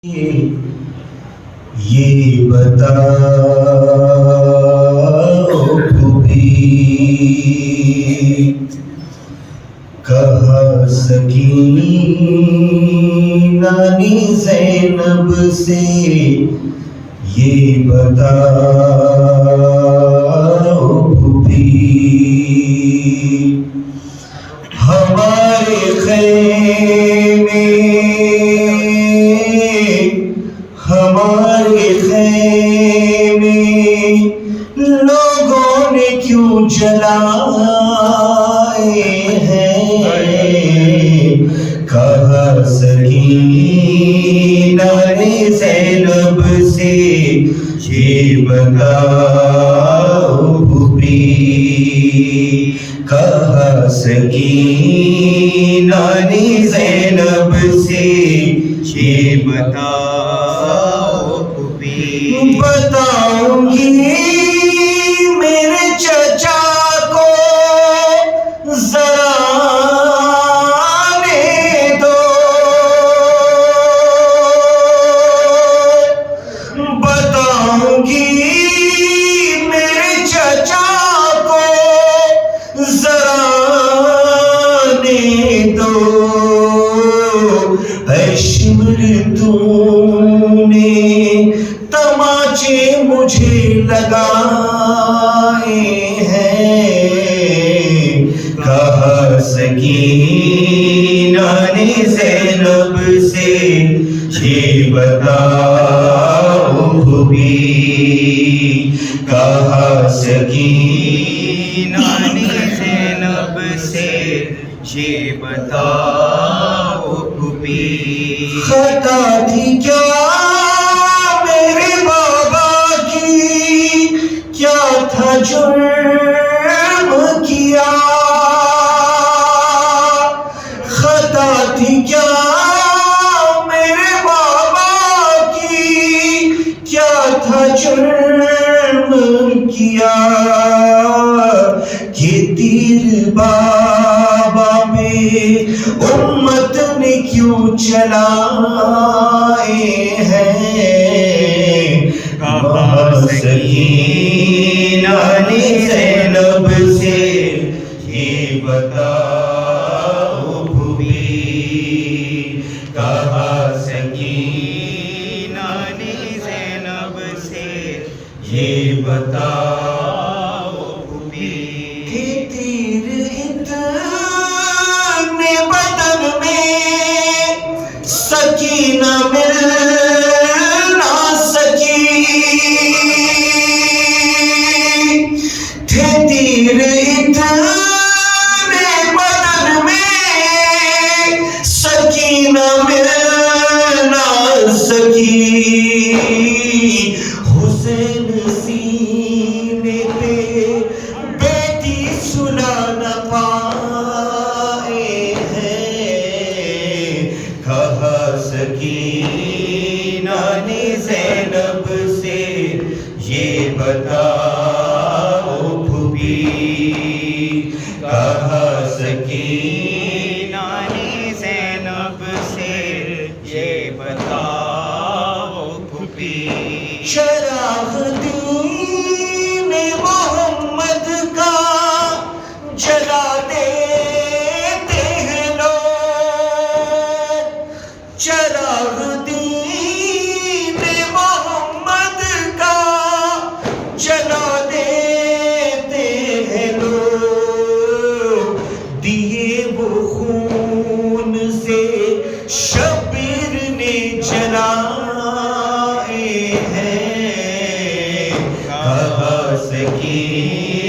یہ بتاؤ بھی کہا سکینہ نے زینب سے، یہ بتاؤ بھی ہمارے خیمے لوگوں نے کیوں جلائے ہیں؟ کہا سکینہ نے زینب سے، یہ بتاؤ بھی کہا سکینہ نے زینب سے، یہ بتاؤ بھی بتاؤں گی میرے چچا کو ذرا آنے دو، بتاؤں گی میرے چچا کو ذرا آنے دو، اے شمر تو نے تماچے مجھے لگائے ہیں، کہا سکینہ نے زینب سے، یہ بتاؤ بھی کہا سکینہ نے زینب سے، یہ بتاؤ بھی خطا تھی کیا تھا جرم کیا، خطا تھی کیا میرے بابا کی، کیا تھا جرم کیا کہ تیر بابا پہ امت نے کیوں چلائے ہیں؟ کہا سکینہ نے زینب سے، یہ بتاؤ بھی کہا سکینہ نے زینب سے، یہ بتاؤ بھی کہ تیر اتنے بدن میں سکینہ مل نہ سکی، تیر اتنے بدن میں سکینہ مل نہ سکی، حسین سینے پہ بیٹی سنا نہ پائے ہیں، کہا سکینہ نے زینب سے، یہ بتاؤ بھی کہا سکینہ نے زینب سے، یہ بتاؤ بھی چراغ دین محمد کا جلا دیتے ہیں لوگ، چراغ دین محمد کا جلا دیتے ہیں لوگ، دیے وہ خون سے شبیر نے جلائے ہیں، کہا سکینہ